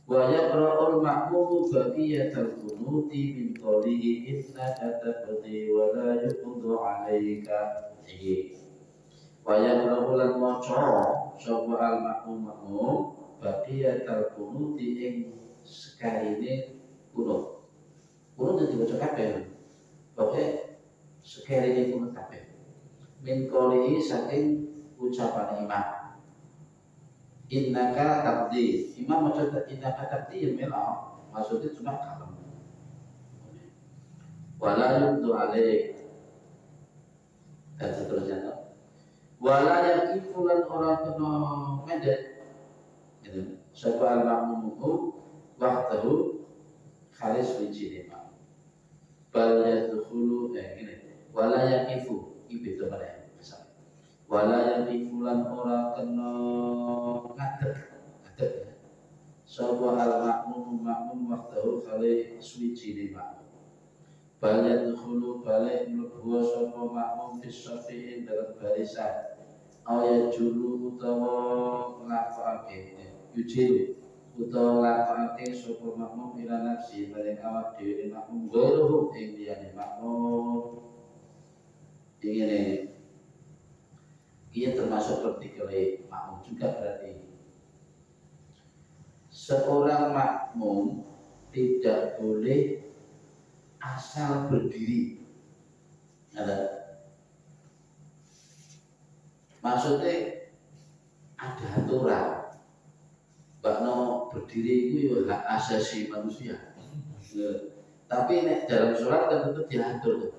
Wa yaqra'ul ma'mumu baqiyatal qunuti min qawlihi innaka taqdi wa la yuqdu 'alaika. Iki wa yaqra'u lan maca sapa al ma'mum baqiyatal qunuti ing sekarine kunut. Kunut dadi maca kabeh. Pokoke sekarine kunut kabeh. Min qawlihi saking ucapan imam. Innaka taqdi. Imam maksudnya innaka taqdi ya memang maksudnya cuma kalem. Wala yubdu alaik dan seterusnya. Wala yakifu lan orang kena medek. Gitu. Sapa al-ma'mumuhu wahdahu khalis wiji imam. Bal yadkhulu ini. Wala yakifu ibu itu mana misalnya. Wala yakifu lan orang kena ngadeg ya. Sapa al-ma'mum wahdahu khalis wiji imam. Balik dulu balik mlebu sapa makmum fisafiin dalam barisan ayat julu utawa nglakokake yujil utawa nglakokake sapa makmum ila nafsi bareng awak dhewe makmum guru ing liyane makmum ini termasuk vertikale makmum juga berarti seorang makmum tidak boleh asal berdiri. Maksudnya ada aturan. Bakno berdiri itu ya hak asasi manusia. Tapi nek dalam sholat kan tentu diatur.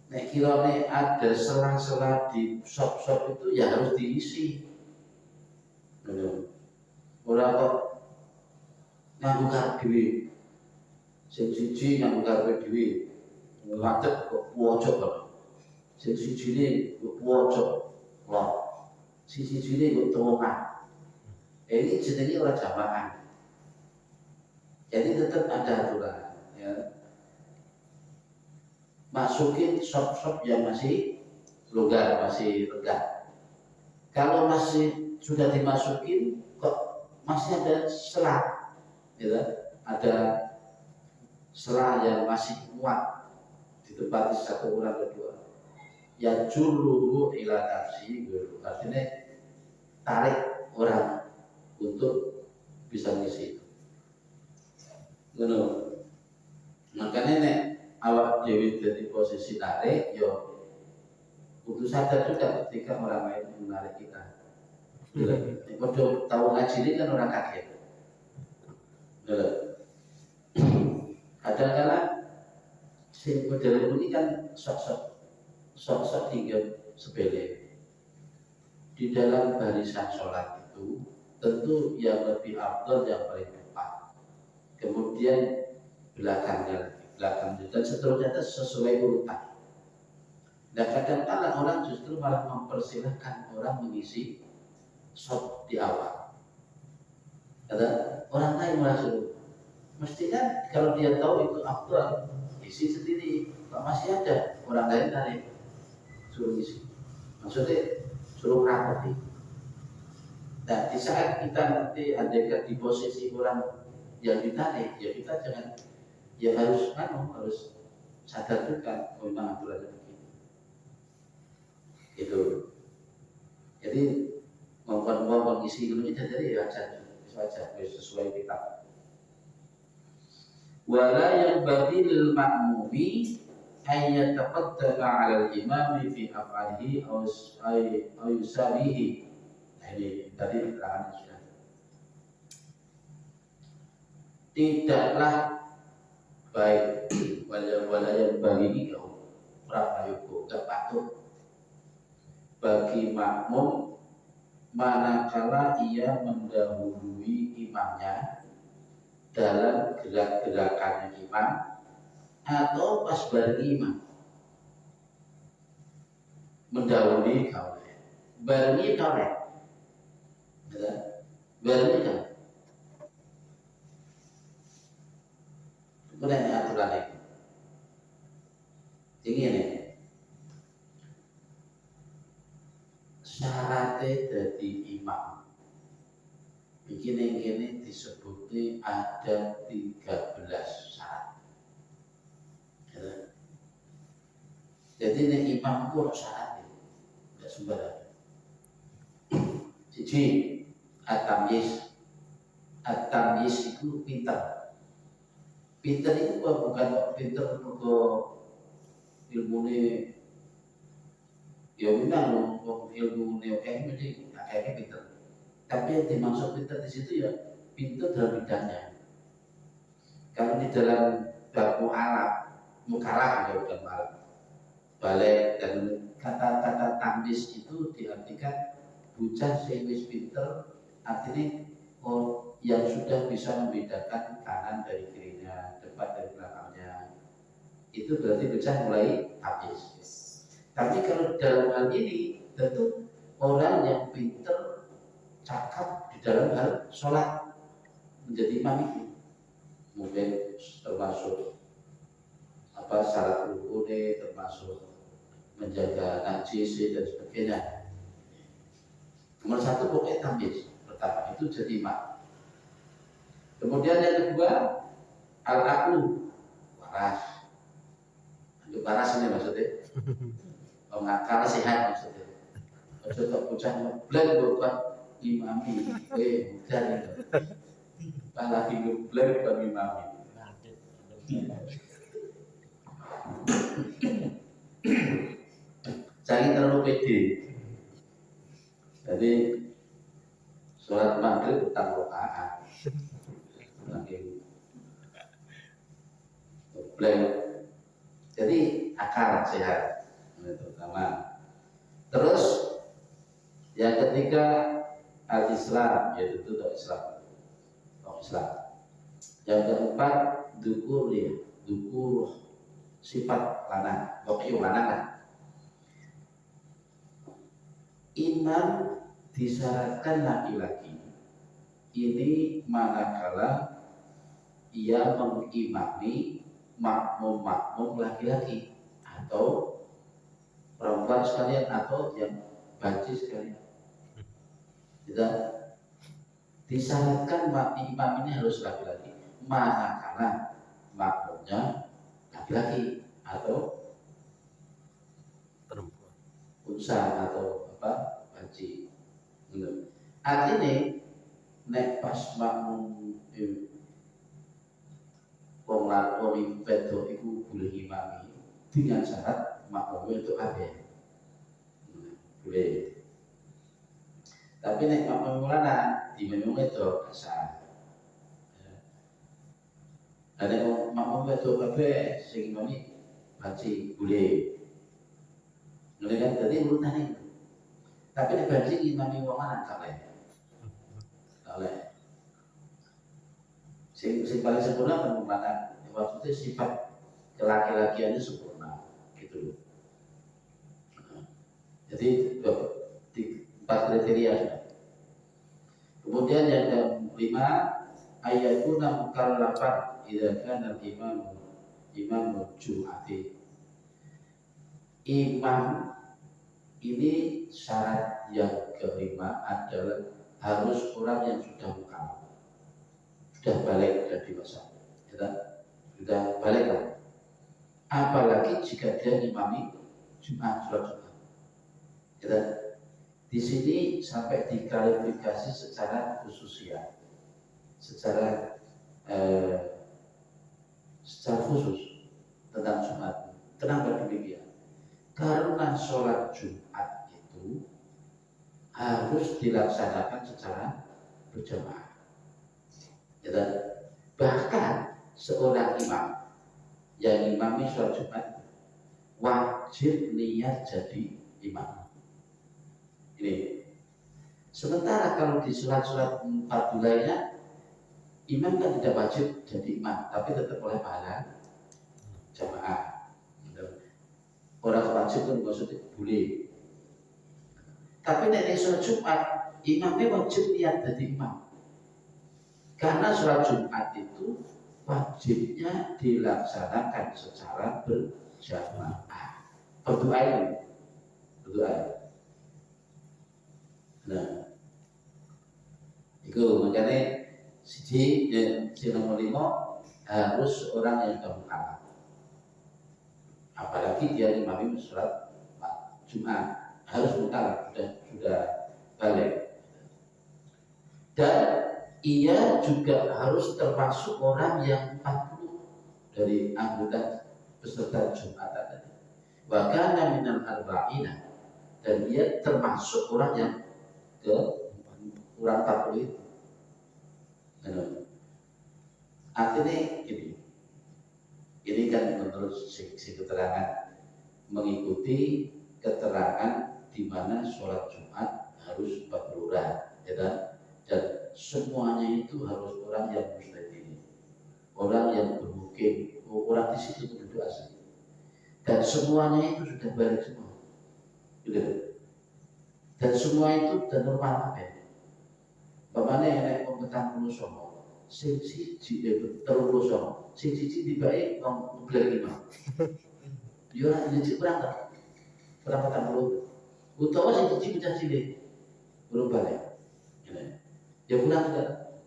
Nek kirane ada sela-sela di sop-sop itu ya harus diisi. Ora kok nganggo dhewe. Sing siji nang karepe dhewe ngadeg kok pojok kok. Sing sijine kok pojok lho. Sing sijine kok tengah. Ini jenenge ora jamaah. Jadi tetap ada aturan ya. Masukin sop-sop yang masih longgar, masih lega. Kalau masih sudah dimasukin kok masih ada selang ya, ada selah yang masih muat ditempati satu orang kedua ya juluhu ila nafsi guru artinya tarik orang untuk bisa ngisi itu makanya nek awak dewi dari posisi tarik yo untuk sadar juga ketika orang lain menarik kita tahu ngaji ini kan orang kaget kadang-kadang si model ini kan sok-sok tinggal sepele di dalam barisan sholat itu tentu yang lebih afdal yang paling tepat kemudian belakang dan seterusnya sesuai urutan dan kadang-kadang orang justru malah mempersilahkan orang mengisi shot di awal kata orang lain masuk mestinya kalau dia tahu itu afdal isi sendiri, kalau masih ada orang lain tarik suruh isi, maksudnya suruh rapati. Nah di saat kita nanti ada di posisi orang yang ditarik, ya kita jangan ya harus sadar juga memang aturannya begitu. Itu. Jadi ngomong isi dulu kita jadi ya saja sesuai kitab. Wala yang badil makmumi ayat taqaddama 'ala al-imami fi af'alihi aw yusabihi. Nah ini tadi keterangan sudah. Tidaklah baik wala yang bagi kau prayuga gak patut bagi makmum manakala ia mendahului imamnya dalam gerak-gerakannya imam atau pas bareng imam mendahului kaulnya barengi kaulnya barengi kaulnya kemudian aturan itu ini syaratnya jadi imam Bikin yang ini disebutnya ada 13 syarat. Ya. Jadi nek imam itu harus syarat, tidak sembarang. Jadi at-tamyiz itu pintar. Pintar itu bukan pintar untuk ilmu ini. Ya memang ilmu ini oke, mesti kayaknya pintar. Tapi yang dimaksud pintar di situ ya pintar dalam bidangnya. Kalau di dalam bab mukalah ya bukan malah balik, dan kata-kata tamyiz itu diartikan bocah sing wis pinter, artinya yang sudah bisa membedakan kanan dari kirinya, depan dari belakangnya, itu berarti bocah mulai tamyiz. Tapi kalau dalam hal ini tentu orang yang pinter, cakap di dalam hal sholat menjadi imam itu mungkin termasuk syarat rukun, termasuk menjaga najis dan sebagainya. Nomor satu pokoknya tamyiz pertama itu jadi imam. Kemudian yang kedua al-aqlu, waras. Itu waras ini maksudnya. Ngakal sehat maksudnya. Ojo tok bocah ngeblek bukan imami. Bukan itu. Lagi ngeblek bukan imami. Jangan terlalu pede. Jadi sholat maghrib utang rakaat. Lagi blank. Jadi akal sehat itu pertama. Terus yang ketiga al-Islam, yaitu Islam. Yang keempat dukur sifat lanang, lanang. Imam disyaratkan laki-laki ini manakala ia mengimami makmum laki-laki atau perempuan sekalian atau yang banci sekalian. Tidak disyaratkan imam ini harus laki-laki manakala makmumnya laki-laki atau perempuan, unsa atau banci. Artinya nek pas makmum wong lakoni wedok iku boleh imami dengan syarat makmumnya itu kabeh. Boleh. Tapi nek makmum lanang dimemung itu asal. Ada makmum wedok kabeh sing imami banci boleh. Boleh kan tadi urutan itu. Tapi nek banci imami wong lanang kabeh. Oleh sing paling sempurna pengumpatan maksudnya sifat kelaki-lakiannya sempurna gitu loh. Jadi 4 kriteria sudah. Kemudian yang kelima ayatuna mukallafan idza kana imam jum'ati. Imam ini syarat yang kelima adalah harus orang yang sudah mukallaf, sudah balik dan dewasa, sudah balik lah. Apalagi jika dia imami sholat Jumat. Di sini sampai diklarifikasi secara khususiat, secara khusus tentang Jumat. Kenapa demikian? Karena sholat Jumat itu harus dilaksanakan secara berjamaah. Bahkan seorang imam yang imami sholat Jumat wajib niat jadi imam. Ini. Sementara kalau di sholat-sholat fardu lainnya, imam kan tidak wajib jadi imam, tapi tetap oleh pahala jamaah. Orang wajib kan maksudnya boleh. Tapi nek sholat Jumat, imamnya wajib niat jadi imam. Karena sholat Jumat itu wajibnya dilaksanakan secara berjamaah. Berdoa. Nah, Itu makanya si nomor 5 harus orang yang sudah mukallaf. Apalagi dia imami sholat Jumat, harus mukallaf, sudah balik. Dan ia juga harus termasuk orang yang 40 dari anggota peserta Jumatan tadi. Wa kana minal arba'ina, dan dia termasuk orang yang ke kurang 40 itu. Artinya ini kan menurut si keterangan mengikuti keterangan di mana sholat Jumat harus 40 orang, ya kan? Dan semuanya itu harus orang yang muslim, orang yang bermukim, orang di situ penduduk asli, dan semuanya itu sudah balik semua, gitu. Dan semua itu dan normal apa? Bagaimana yang naik kompeten puluh songo, siji terlalu songo, siji dibaik ngeblek lima. Dia orang ini berangkat puluh, utawa siji pecah cilik, belum balik. Ya pulang tidak.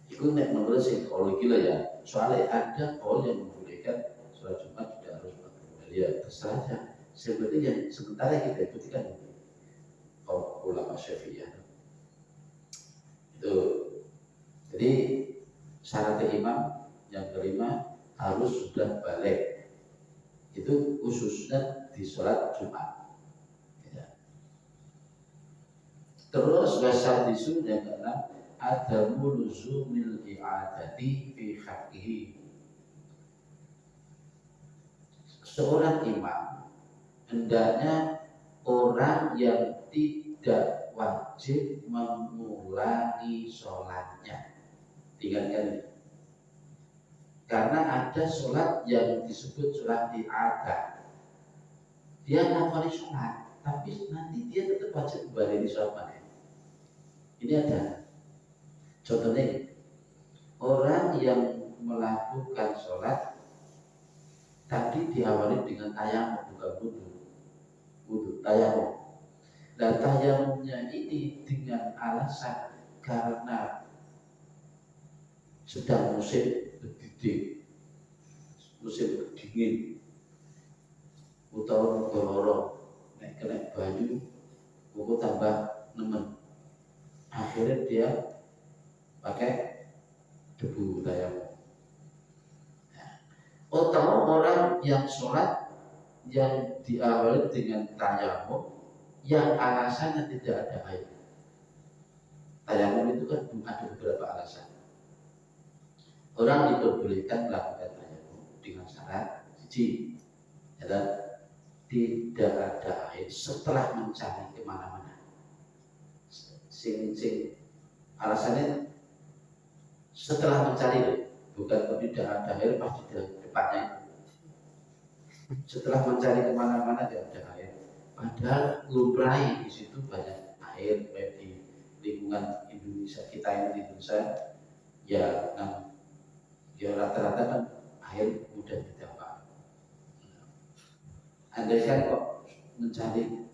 Itu nek menurut psikologi lah ya. Soalnya ada orang yang membolehkan sholat Jumat tidak harus 40. Ya terserah saja. Sebenarnya sementara kita ikuti kan ulama Syafi'iyah. Itu. Jadi syarat imam yang kelima harus sudah balik. Itu khususnya di sholat Jumat. Ya. Terus bahasa disu yang keenam ada mulzumil i'adati fi haqqihi. Seorang imam hendaknya orang yang tidak wajib mengulangi sholatnya. Ingatkan ini. Karena ada sholat yang disebut sholat i'adah. Dia ngapalin sholat, tapi nanti dia tetap wajib kembali di sholat mana. Ini ada. Contohnya, orang yang melakukan sholat tadi diawali dengan tayamum, bukan wudhu, tayamum. Dan tayamumnya ini dengan alasan karena sedang musim berdidih, musim dingin, utawa gororong, naik kena banyu, buku tambah nemen. Akhirnya dia pakai debu tayamum. Atau orang yang sholat yang diawali dengan tayamum yang alasannya tidak ada air. Tayamum itu kan ada beberapa alasan. Orang diperbolehkan melakukan tayamum dengan syarat siji, adalah tidak ada air setelah mencari kemana-mana. Sing alasannya setelah mencari, bukan tidak ada air pasti di depannya. Setelah mencari kemana-mana tidak ada air, padahal lumrah di situ banyak air, baik di lingkungan Indonesia kita yang di Indonesia ya, ya rata-rata kan air mudah didapat. Andai kan kok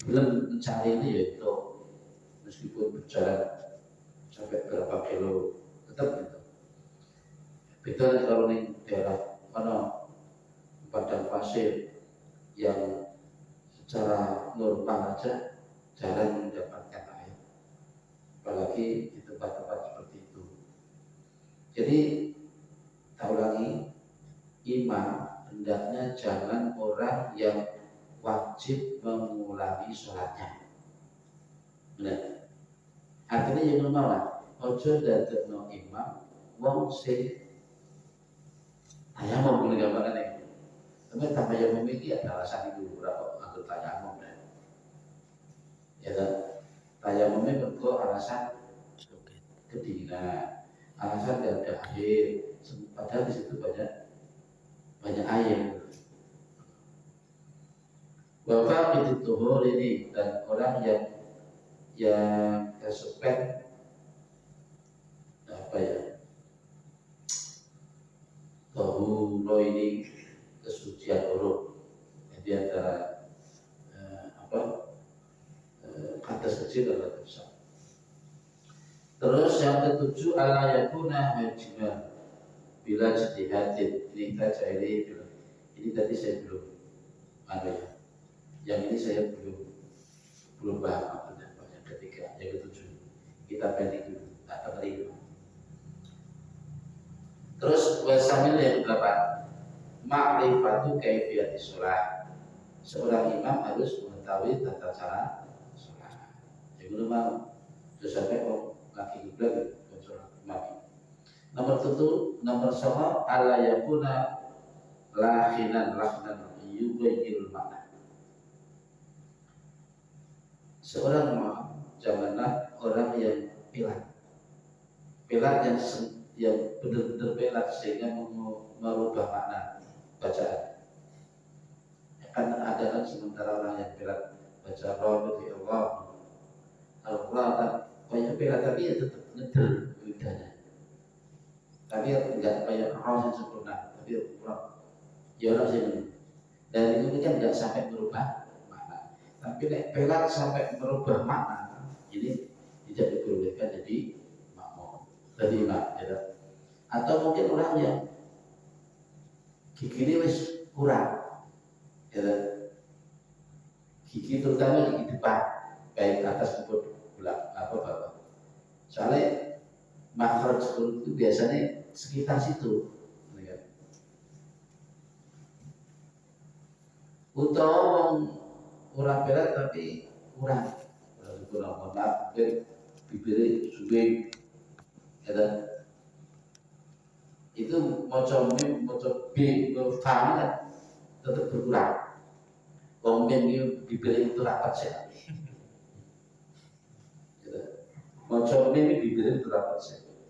belum mencari ini yaitu meskipun berjalan sampai berapa kilo tetap gitu. Beda kalau di daerah mana padang pasir yang secara normal aja jarang mendapatkan air, apalagi di tempat-tempat seperti itu. Jadi tak ulangi, imam hendaknya jangan orang yang wajib mengulangi sholatnya. Benar. Artinya yang normal lah. Ojo dadekno imam wong sing tayamum boleh gambaran nih. Tapi tayamum iki ada alasan itu berapa anggur tayamum kan. Ya kan. Tayamumnya berko alasan kedinginan, alasan tidak ada air. Padahal di situ banyak air. Bapak itu tuhur ini dan orang yang kesupen apa ya, bahwa ini kesucian huruf. Jadi antara atas kecil atau besar. Terus yang ketujuh ala yakuna hajma bila ijtihadin. Ini kita cari dulu. Ini tadi saya belum ada ya. Yang ini saya belum paham maksudnya. Yang ketiga, yang ketujuh kita pendek dulu, tak dengerin. Terus wasamil yang ke-8 ma'rifatu kaifiyatis shalah. Seorang imam harus mengetahui tata cara sholat. Yang kedua, terus sampai laki kiblat sholat imam. Nomor 9 ala yakuna lahinan yubayyinul makna. Seorang imam janganlah orang yang pelat yang benar-benar pelat sehingga merubah makna bacaan. Kan ada kan sementara orang yang pelat baca Allah kan banyak pelat tapi ya tetap ngedel lidahnya. Tapi enggak kayak roh yang sempurna, tapi roh ya orang sini. Dan itu kan enggak sampai merubah makna. Tapi nek pelat sampai merubah makna, ini tidak diperbolehkan jadi makmum, jadi imam. Ya. Atau mungkin orang yang gigi ini wis kurang, ya. Gigi terutama gigi depan, baik atas maupun bawah. Soalnya makhraj huruf itu biasanya sekitar situ, ya. Utawa orang berat tapi kurang maaf, bibirnya suwe, ya. Itu moco mim, moco b, faham kan tetap berkurang. Mim bibirnya itu rapat sekali. Moco mim bibirnya itu rapat sekali.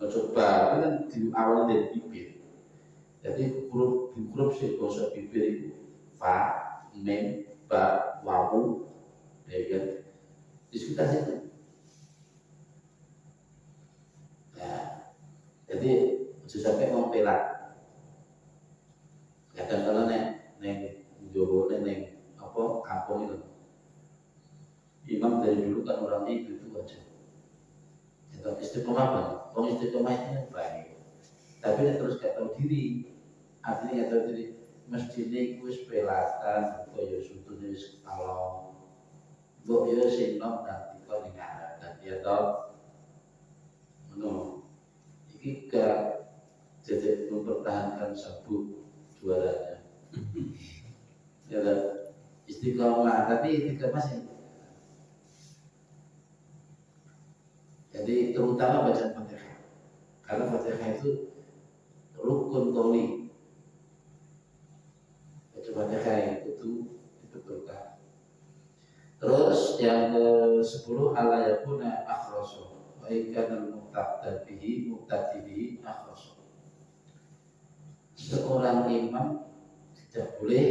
Coba kan di awal dari bibir. Jadi huruf sih bahasa bibir itu fa, mim, ba, wawu, ya kan. Di sekitar situ. Ya, jadi sampai mau pelat. Kadang-kadang neng Jowo neng apa kampung itu. Imam dari dulu kan orangnya itu aja. Atau istiqomah kan, orang istiqomah itu baik. Tapi terus gak tahu diri, artinya gak tahu diri. Mestinya itu pelatan, kaya sutunya kalau, kok ya sinom nanti kau dengar dan dia tahu, no, ini gak jadi mempertahankan sabuk juaranya. Ya istiqomah, tapi istiqomah sih. Jadi terutama bacaan Fatihah, karena Fatihah itu rukun qauli. Baca Fatihah itu berkah. Terus yang ke-10 ala yakuna akhrasu wa ikana muqtadihi akhrasu. Seorang imam tidak boleh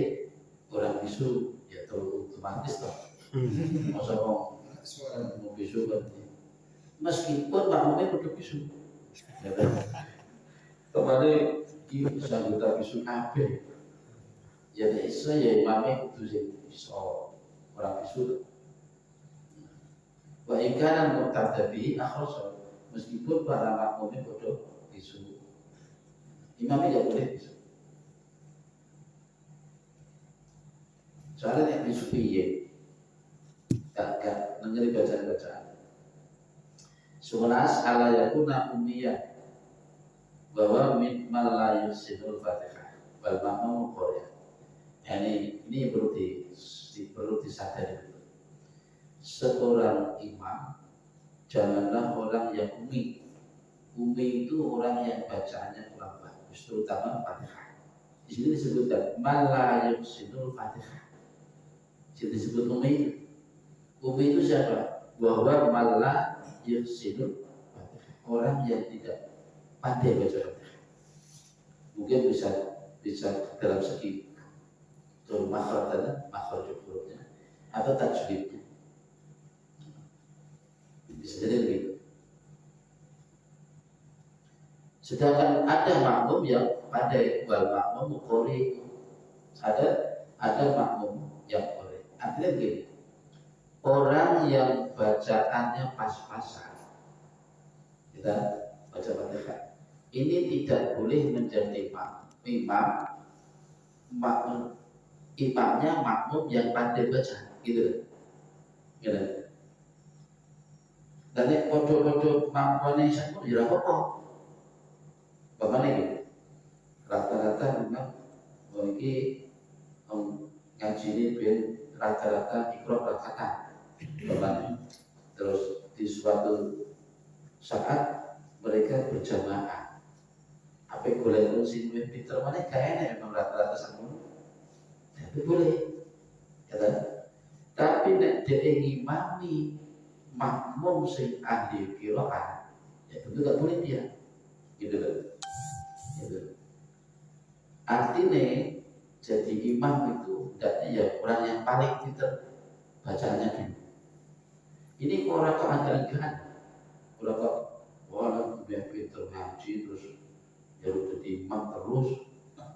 orang bisu, ya otomatis toh. Masa mau bisu kan. Meskipun makmumnya perlu bisu, ya kan? Kemarin ini bisa kita bisu kabeh. Ya iso ya imamnya itu sih iso orang bisu. Wa ikana muqtadi akhras, meskipun para makmumnya perlu bisu, imamnya tidak boleh bisu. Soalnya yang bisu piye, gak ngeri bacaan-bacaan. 11 ala yakuna ummiyah bahwa mimma la yusinul Fatihah wal makmum qori. Ini perlu disadari. Seorang imam janganlah orang yang ummi. Ummi itu orang yang bacaannya kurang bagus, terutama Fatihah. Di sini disebutkan ma la yusinul Fatihah. Jadi disebut ummi. Ummi itu siapa? Bahwa malah yusinul Fatihah, orang yang tidak pandai baca Fatihah. Mungkin bisa dalam segi makhraj hurufnya atau tajwidnya. Bisa jadi begitu. Sedangkan ada makmum yang pandai, wal makmum qori. Ada makmum yang qori. Artinya begini. orang yang bacaannya pas-pasan, kita baca Fatihah, ini tidak boleh menjadi makmum, imamnya makmum yang pandai baca, gitu. Gitu. Dan podo-podo kemampuannya sama ya apa-apa. Bagaimana gitu? Rata-rata memang bagi ngaji ini ben rata-rata ikhrok rakaat. Bagaimana? Terus di suatu saat mereka berjamaah. Apa boleh ngurusin pinter mana kayaknya memang rata-rata sama. Tapi boleh, ya. Tapi nek dia ngimami makmum sing ahli qiraat, ya tentu gak boleh dia, gitu loh. Gitu. Artinya jadi imam itu hendaknya ya orang yang paling pinter bacanya dulu. Ini orang kok agak-agakan, orang kok orang udah pinter ngaji terus ya udah jadi imam terus,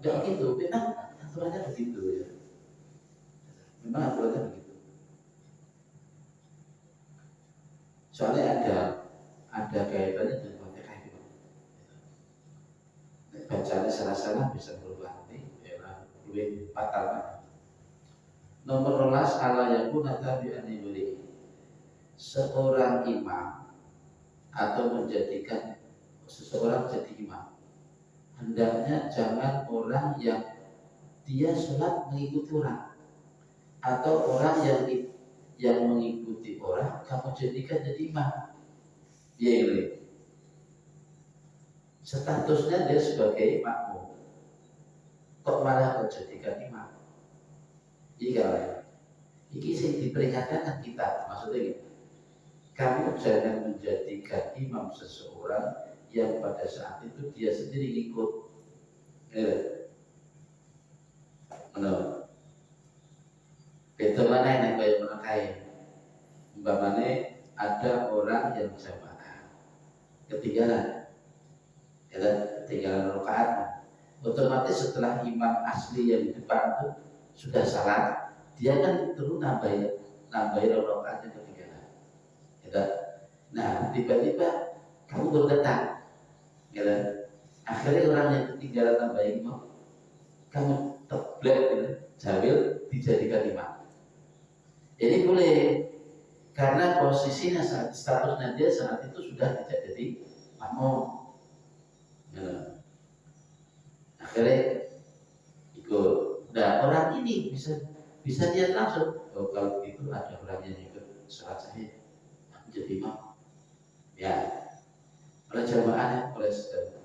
nggak gitu. Memang aturannya begitu ya. Memang aturannya begitu. Soalnya ada kaitannya dengan Fatihah itu. Bacanya salah-salah bisa berubah nih, ya lebih fatal. Nomor 12 ala yakun tabi'an ibli. Seorang imam atau menjadikan seseorang jadi imam, hendaknya jangan orang yang dia sholat mengikuti orang, atau orang yang mengikuti orang kamu jadikan jadi imam. Dia ini statusnya dia sebagai makmum, kok malah kau jadikan imam. Iya, ini sih diperingatkan kita, maksudnya gitu. Kamu jangan menjadikan imam seseorang yang pada saat itu dia sendiri ikut. Menurut itu mana yang kayak menekai. Umpamanya ada orang yang jamaah ketinggalan, ketinggalan rakaat. Otomatis setelah imam asli yang di depan itu sudah salat, dia kan terus nambahin rakaatnya ketinggalan. Nah, tiba-tiba kamu baru datang, akhirnya orang yang ketinggalan nambahin imam, kamu teblek, jamil dijadikan imam. Ini boleh, karena posisinya statusnya dia saat itu sudah tidak jadi makmum. Akhirnya ikut. Nah, orang ini bisa lihat langsung, oh kalau itu ada orang yang ikut sholat saya jadi imam. Ya, oleh jamaah, oleh saudara.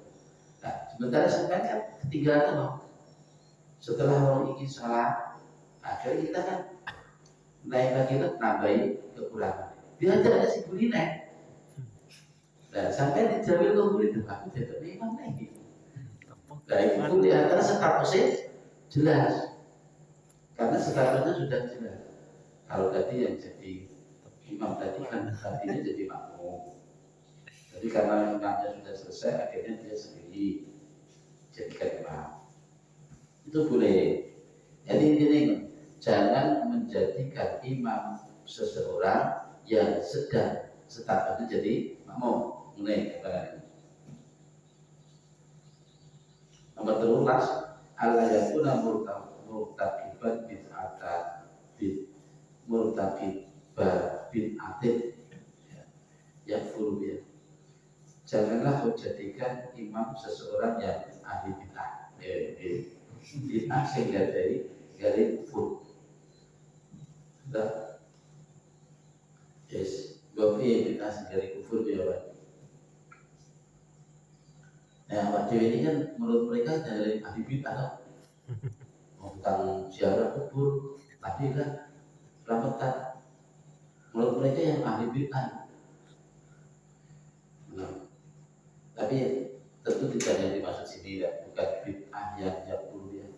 Nah, sementara sampai kan ketinggalan loh. Setelah orang ingin sholat, akhirnya kita kan naik lagi nambahin kekurangan. Dia ada si kuliner. Nah, sampai dijamin kuliner, aku tidak imam lagi. Nah, itu di antara statusnya jelas, karena statusnya sudah jelas. Kalau tadi yang jadi imam tadi kan artinya jadi makmum. Jadi karena imamnya sudah selesai, akhirnya dia sendiri jadikan imam. Itu boleh. Jadi ini jangan menjadikan imam seseorang yang sedang statusnya jadi makmum. Mulai nomor 13 Allah yakuna murtakiban bid'atin ya furu ya. Janganlah kau jadikan imam seseorang yang ahli bid'ah. Bid'ah sehingga dari kufur. Sudah. Yes, gopi bid'ah sehingga dari kufur ya Pak. Nah, Pak Dewi ini kan menurut mereka dari ahli bid'ah, tentang ziarah kubur, tadi kan selamatan. Menurut mereka yang ahli bid'ah. Nah, tapi tentu tidak yang dimaksud sini ya, bukan bid'ah yang perlu dia.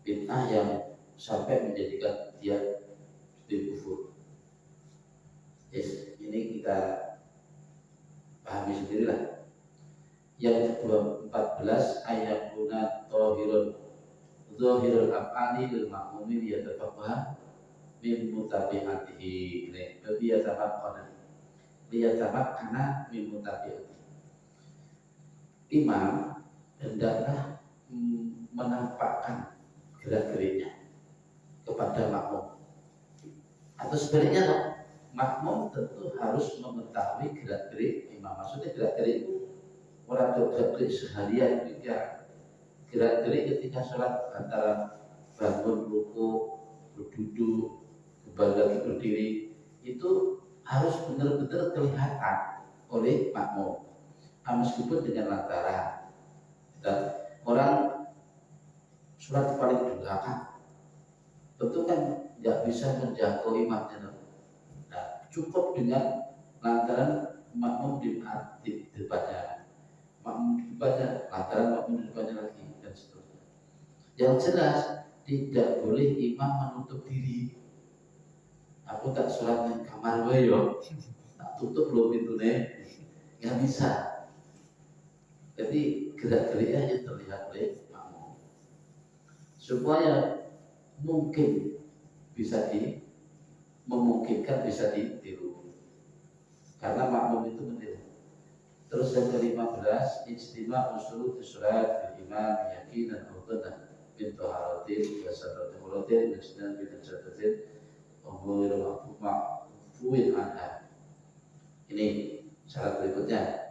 Bid'ah yang sampai menjadikan dia di kufur. Yes, ini kita pahami sendirilah. Yang ke-14 ayat guna tohirul af'ali lil makmumin yatafaqah min mutabi'atihi. Ini liyatamakana min mutabi'atihi. Imam hendaklah menampakkan gerak-geriknya kepada makmum. Atau sebaliknya loh, makmum tentu harus mengetahui gerak-gerik imam. Maksudnya gerak-gerik itu orang gerak-gerik seharian juga. Gerak-gerik ketika sholat antara bangun, ruku, berduduk, kembali lagi berdiri, itu harus benar-benar kelihatan oleh makmum. Meskipun dengan lantaran. Dan orang sholat paling di belakang, tentu kan nggak bisa menjangkau imamnya. Nah, cukup dengan lantaran makmum di depannya, makmum di depannya, lantaran makmum di depannya lagi, dan seterusnya. Yang jelas tidak boleh imam menutup diri. Aku tak sholat di kamar yo, tak tutup loh pintunya, nggak bisa. Jadi gerak-geriknya yang terlihat oleh makmum supaya mungkin memungkinkan bisa ditiru karena makmum itu meniru. Terus yang ke-15, ijtima usul surat bil imam yakinan autanah bintu haratin wa sadratin mulatin najdan bin jadatin umur ma'fuin anha. Ini syarat berikutnya.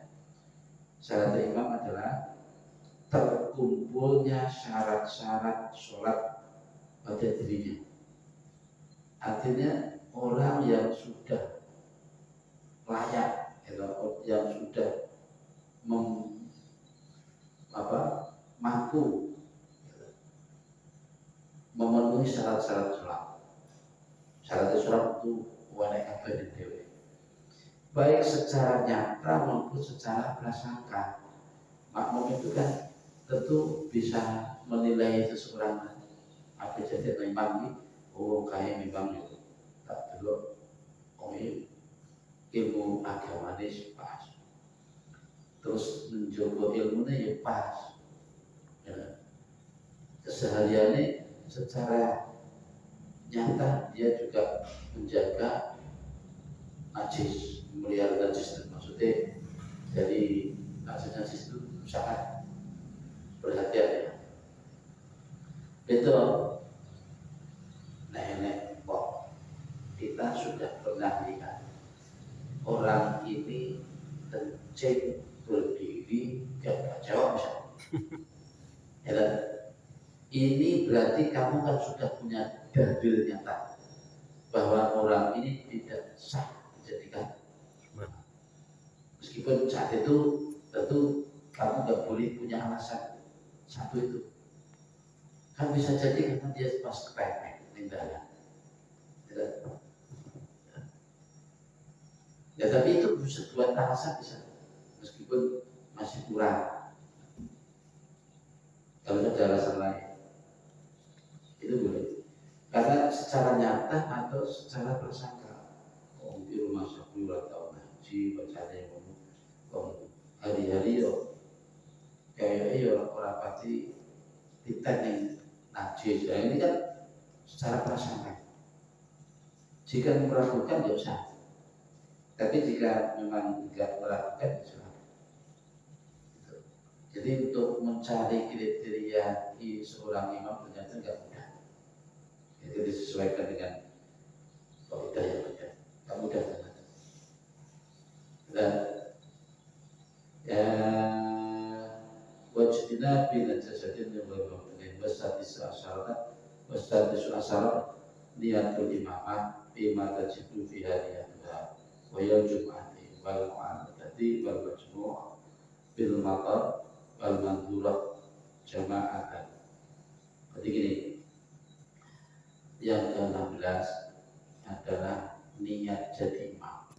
Syarat imam adalah terkumpulnya syarat-syarat sholat pada dirinya. Artinya orang yang sudah layak, yang sudah mampu memenuhi syarat-syarat sholat. Syarat sholat itu wanek abadi dewi, baik secara nyata maupun secara prasangka. Makmum itu kan tentu bisa menilai seseorang. Apa jadi imam ini, oh kayak imam itu tak dulu, oh ilmu agamanya pas, terus menjaga ilmunya ya pas, ya. Kesehariannya secara nyata dia juga menjaga najis, memelihara najis. Maksudnya dari najis itu sangat perhatian ya. Betul. Nenek kok kita sudah pernah lihat orang ini kencing berdiri gak jawab misalnya. Ya, ini berarti kamu kan sudah punya dalil nyata bahwa orang ini tidak sah dijadikan. Meskipun saat itu tentu kamu gak boleh punya alasan satu itu. Kan bisa jadi karena dia pas kepepet tindakan. Ya tapi itu bisa buat alasan bisa, meskipun masih kurang. Kalau ada alasan lain itu boleh, karena secara nyata atau secara prasangka. Oh di rumah saya atau ngaji bacanya yang hari-hari yo kayaknya orang pasti kita yang najis. Ya ini kan secara prasangka. Jika meragukan ya usah. Tapi jika memang tidak meragukan ya gitu. Jadi untuk mencari kriteria di seorang imam ternyata tidak mudah. Itu disesuaikan dengan kaidah yang ada. Tidak mudah ternyata. Dan ya wajibna bin jasadin yang bermakna wasatisu asyarat niatul imamah bima tajibu fiha niyatuha wa yaum jum'ati wal mu'anadati wal majmu' bil matar wal mandurah jama'atan. Jadi gini, yang ke-16 adalah niat jadi imam.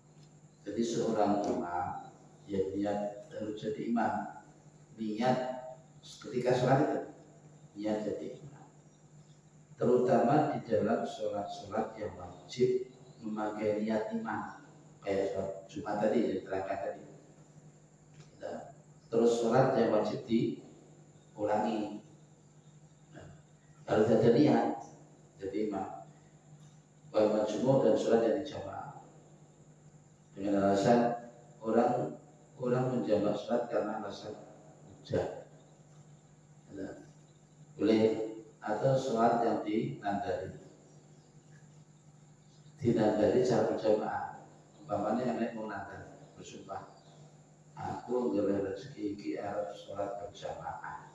Jadi seorang imam yang niat harus jadi imam, niat ketika sholat itu niat jadi imam, terutama di dalam sholat-sholat yang wajib memakai niat imam, kayak sholat Jumat tadi yang terangkat tadi. Terus sholat yang wajib diulangi. Nah, kalau ada niat jadi imam, wal majmu' dan sholat yang dijamaah. Dengan alasan orang menjamak sholat karena alasan hujan, boleh, atau sholat yang dinandari cara berjamaah. Umpamanya yang naik menandar bersumpah, aku nggak rezeki iki arep sholat berjamaah.